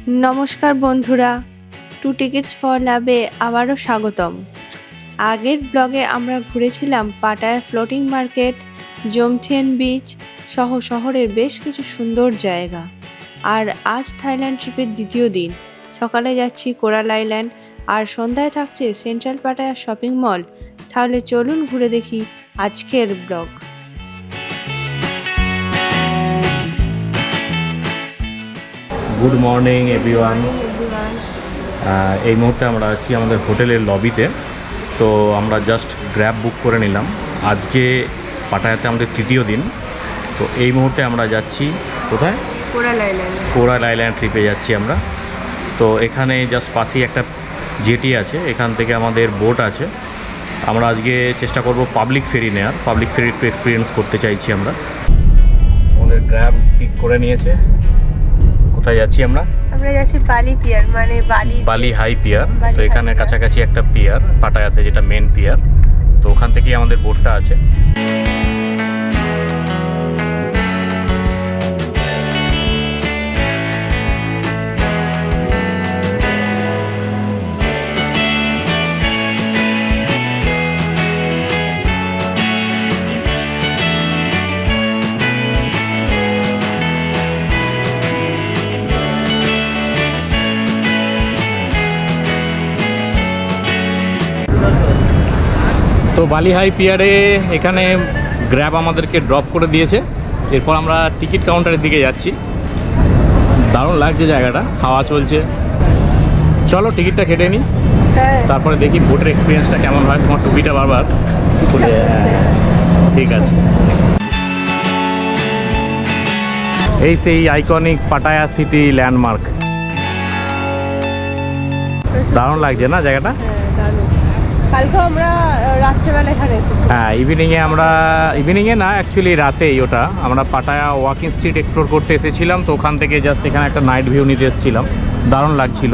নমস্কার বন্ধুরা, two tickets for লাভে আবারও স্বাগতম। আগের ব্লগে আমরা ঘুরেছিলাম পাটায়া ফ্লোটিং মার্কেট, জমথিয়েন বিচ সহ শহরের বেশ কিছু সুন্দর জায়গা। আর আজ থাইল্যান্ড ট্রিপের দ্বিতীয় দিন। সকালে যাচ্ছি কোরাল আইল্যান্ড আর সন্ধ্যায় থাকছে সেন্ট্রাল পাটায়া শপিং মল। তাহলে চলুন ঘুরে দেখি আজকের ব্লগ। Good morning everyone. এই মুহূর্তে আমরা আছি আমাদের হোটেলের লবিতে। তো আমরা জাস্ট গ্র্যাব বুক করে নিলাম। আজকে পাটায়াতে আমাদের তৃতীয় দিন। তো এই মুহূর্তে আমরা যাচ্ছি কোথায়? কোরাল আইল্যান্ড ট্রিপে যাচ্ছি আমরা। তো এখানে জাস্ট পাশেই একটা জেটি আছে, এখান থেকে আমাদের বোট আছে। আমরা আজকে চেষ্টা করব পাবলিক ফেরি নেওয়ার, পাবলিক ফেরি একটু এক্সপিরিয়েন্স করতে চাইছি আমরা। আমাদের গ্র্যাব পিক করে নিয়েছে। কোথায় যাচ্ছি আমরা? যাচ্ছি বালি পিয়ার, মানে বালি হাই পিয়ার। তো এখানে কাছাকাছি একটা পিয়ার পাটায়াতে, যেটা মেন পিয়ার। তো ওখান থেকেই আমাদের বোটটা আছে। তো বালি হাই পিয়ারে এখানে গ্র্যাব আমাদেরকে ড্রপ করে দিয়েছে। এরপর আমরা টিকিট কাউন্টারের দিকে যাচ্ছি। দারুণ লাগছে জায়গাটা, হাওয়া চলছে। চলো টিকিটটা কেটে নিই, তারপরে দেখি বোটের এক্সপিরিয়েন্সটা কেমন হয়। তোমার টুপিটা বারবার খুলে, ঠিক আছে। এই সেই আইকনিক পাটায়া সিটি ল্যান্ডমার্ক। দারুণ লাগছে না জায়গাটা? কালকে আমরা রাত্রেবেলা এখানে এসেছি। হ্যাঁ, ইভিনিংয়ে না, অ্যাকচুয়ালি রাতেই। ওটা আমরা পাটায়া ওয়াকিং স্ট্রিট এক্সপ্লোর করতে এসেছিলাম। তো ওখান থেকে জাস্ট এখানে একটা নাইট ভিউ নিতে এসেছিলাম। দারুণ লাগছিল।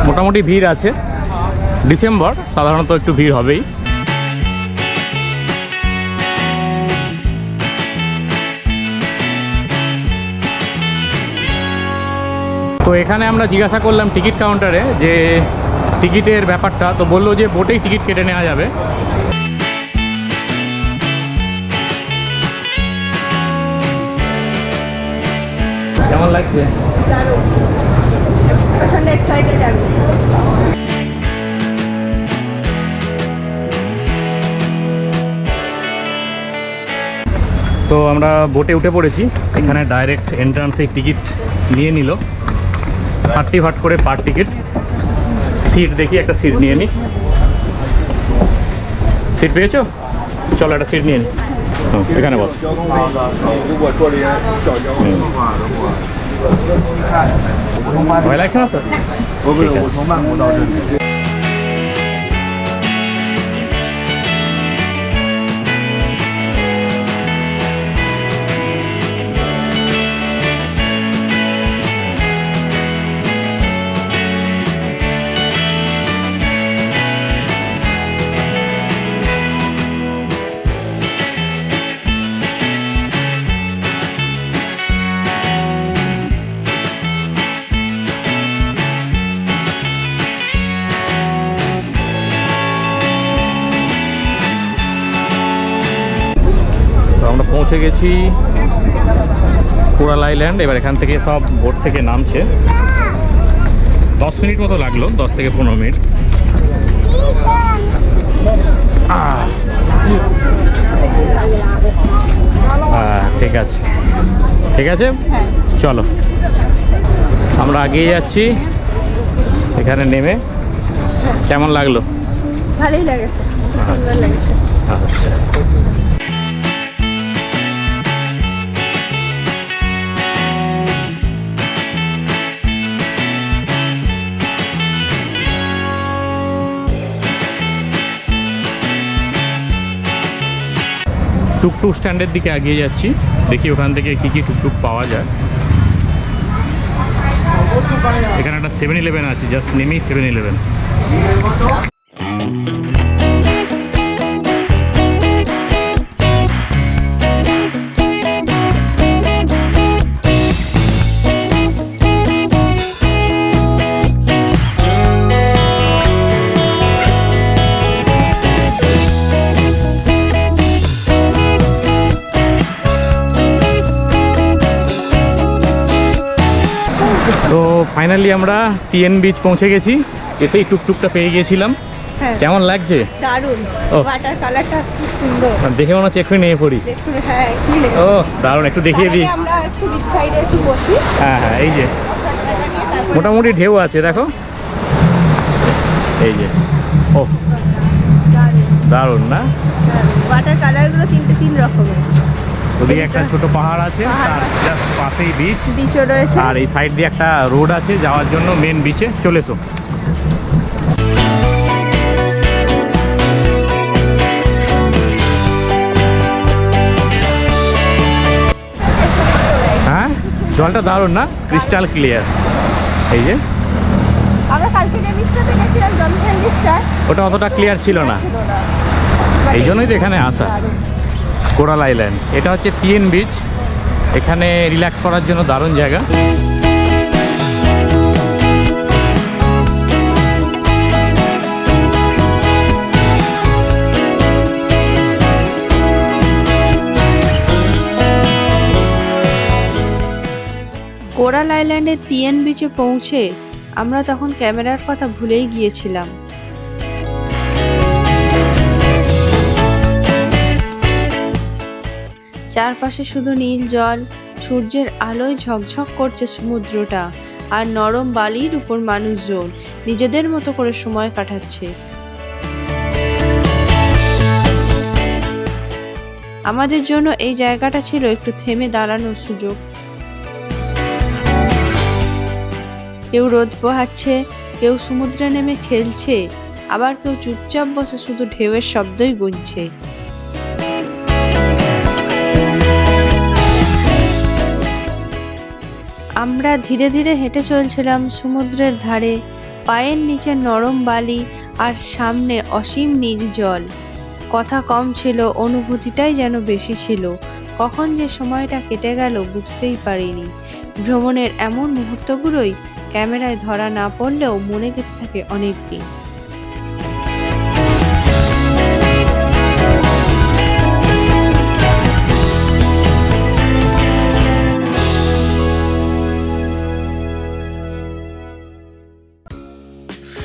মোটামুটি ভিড় আছে। ডিসেম্বর, সাধারণত একটু ভিড় হবেই। তো এখানে আমরা জিজ্ঞাসা করলাম টিকিট কাউন্টারে যে টিকিটের ব্যাপারটা। তো বললো যে বোটেই টিকিট কেটে নেওয়া যাবে। কেমন লাগছে? তো আমরা বোটে উঠে পড়েছি। এখানে ডাইরেক্ট এন্ট্রান্সে টিকিট নিয়ে নিল 30 ভাট করে পার টিকিট। সিট দেখি, একটা সিট নিয়ে নিই। সিট পেয়েছো? চলো একটা সিট নিয়ে নিই। এখানে বস। ভয় লাগছে না তো? আমরা পৌঁছে গেছি কোরাল আইল্যান্ড। এবার এখান থেকে সব বোট থেকে নামছে। 10 মিনিট মতো লাগলো, 10 থেকে 15 মিনিট। ঠিক আছে, ঠিক আছে, চলো আমরা আগিয়ে যাচ্ছি। এখানে নেমে কেমন লাগলো? ভালোই লাগছে, সুন্দর লাগছে। আচ্ছা, টুকটুক স্ট্যান্ডের দিকে এগিয়ে যাচ্ছি। দেখি ওখান থেকে কী কী টুকটুক পাওয়া যায়। এখানে একটা 7-Eleven আছে, জাস্ট নেমেই 7-Eleven। ফাইনালি আমরা টিএন বিচ পৌঁছে গেছি, এসেই টুকটুকটা পেয়ে গিয়েছিলাম। হ্যাঁ, কেমন লাগছে? দারুণ। ও। ওয়াটার কালারটা খুব সুন্দর। দেখে মনে হচ্ছে এক্ষুনি নিয়ে পড়ি। দেখুন, হ্যাঁ, কি লেগে ও দারুণ, একটু দেখিয়ে দিই। আমরা একটু বিচ সাইডে একটু বসি। হ্যাঁ হ্যাঁ, এই যে মোটামুটি ঢেউ আছে, দেখো এই যে। ও দারুণ না? ওয়াটার কালারগুলো তিন রকমের। ওদিকে একটা ছোট পাহাড় আছে, তার জাস্ট পাশেই বিচ, বিচও রয়েছে। আর এই সাইড দিয়ে একটা রোড আছে যাওয়ার জন্য মেন বিচে। চলে এসো। হ্যাঁ, জলটা দারুণ না? Crystal clear. এই যে আমরা কালকে যে বিচটা দেখেছিলাম, জমথেন বিচটা, ওটা অতটা ক্লিয়ার ছিল না, এই জন্যই তো এখানে আসা। কোরাল আইল্যান্ড, এটা হচ্ছে টিএন বিচ। এখানে রিল্যাক্স করার জন্য দারুণ জায়গা। কোরাল আইল্যান্ডের টিএন বিচে পৌঁছে আমরা তখন ক্যামেরার কথা ভুলেই গিয়েছিলাম। চারপাশে শুধু নীল জল, সূর্যের আলোয় ঝকঝক করছে সমুদ্রটা, আর নরম বালির উপর মানুষজন নিজেদের মতো করে সময় কাটাচ্ছে। আমাদের জন্য এই জায়গাটা ছিল একটু থেমে দাঁড়ানোর সুযোগ। কেউ রোদ পোহাচ্ছে, কেউ সমুদ্রে নেমে খেলছে, আবার কেউ চুপচাপ বসে শুধু ঢেউয়ের শব্দই গুনছে। আমরা ধীরে ধীরে হেঁটে চলছিলাম সমুদ্রের ধারে, পায়ের নিচে নরম বালি আর সামনে অসীম নীল জল। কথা কম ছিল, অনুভূতিটাই যেন বেশি ছিল। কখন যে সময়টা কেটে গেল বুঝতেই পারিনি। ভ্রমণের এমন মুহূর্তগুলোই ক্যামেরায় ধরা না পড়লেও মনে গেঁথে থাকে অনেক দিন।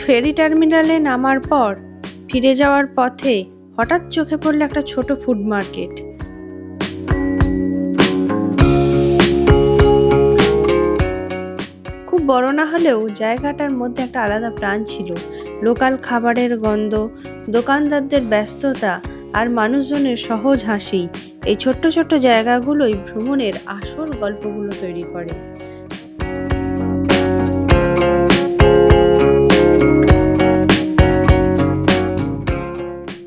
ফেরি টার্মিনালে নামার পর ফিরে যাওয়ার পথে হঠাৎ চোখে পড়ল একটা ছোট ফুড মার্কেট। খুব বড় না হলেও জায়গাটার মধ্যে একটা আলাদা প্রাণ ছিল। লোকাল খাবারের গন্ধ, দোকানদারদের ব্যস্ততা আর মানুষজনের সহজ হাসি, এই ছোট্ট ছোট্ট জায়গাগুলোই ভ্রমণের আসল গল্পগুলো তৈরি করে।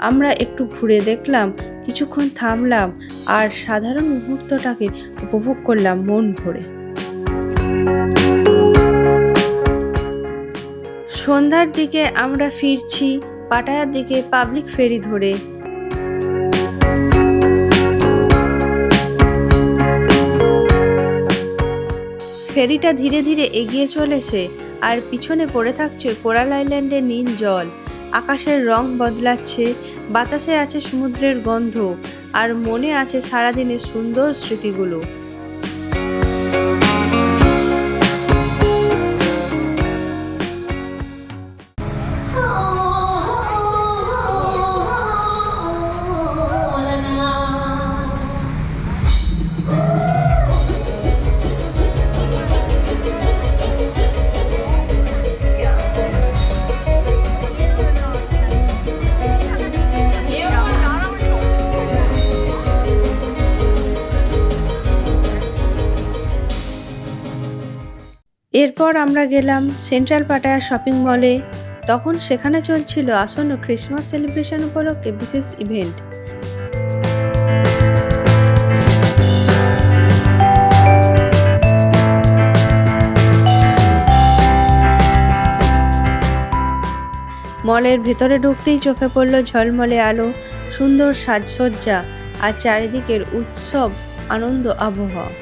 আমরা একটু ঘুরে দেখলাম, কিছুক্ষণ থামলাম আর সাধারণ মুহূর্তটাকে উপভোগ করলাম মন ভরে। সন্ধ্যার দিকে আমরা ফিরছি পাটায়ার দিকে পাবলিক ফেরি ধরে। ফেরিটা ধীরে ধীরে এগিয়ে চলেছে আর পিছনে পড়ে থাকছে কোরাল আইল্যান্ডের নীল জল। আকাশের রং বদলাচ্ছে, বাতাসে আছে সমুদ্রের গন্ধ, আর মনে আছে সারাদিনের সুন্দর স্মৃতিগুলো। এরপর আমরা গেলাম সেন্ট্রাল পাটায়া শপিং মলে। তখন সেখানে চলছিল আসন্ন ক্রিসমাস সেলিব্রেশন উপলক্ষে বিশেষ ইভেন্ট। মলের ভেতরে ঢুকতেই চোখে পড়ল ঝলমলে আলো, সুন্দর সাজসজ্জা আর চারিদিকের উৎসব আনন্দ আবহাওয়া।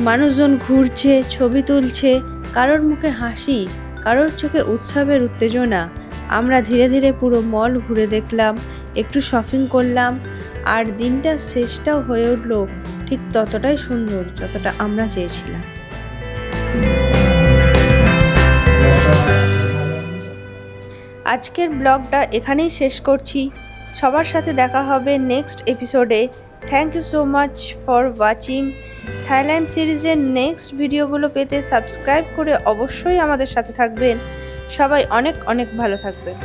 মানুষজন ঘুরছে, ছবি তুলছে, কারোর মুখে হাসি, কারোর চোখে উৎসবের উত্তেজনা। আমরা ধীরে ধীরে পুরো মল ঘুরে দেখলাম, একটু শপিং করলাম, আর দিনটা শেষটাও হয়ে উঠলো ঠিক ততটাই সুন্দর যতটা আমরা চেয়েছিলাম। আজকের ব্লগটা এখানেই শেষ করছি। সবার সাথে দেখা হবে নেক্সট এপিসোডে। Thank you so much for watching. Thailand সিরিজের নেক্সট ভিডিওগুলো পেতে সাবস্ক্রাইব করে অবশ্যই আমাদের সাথে থাকবেন। সবাই অনেক অনেক ভালো থাকবেন।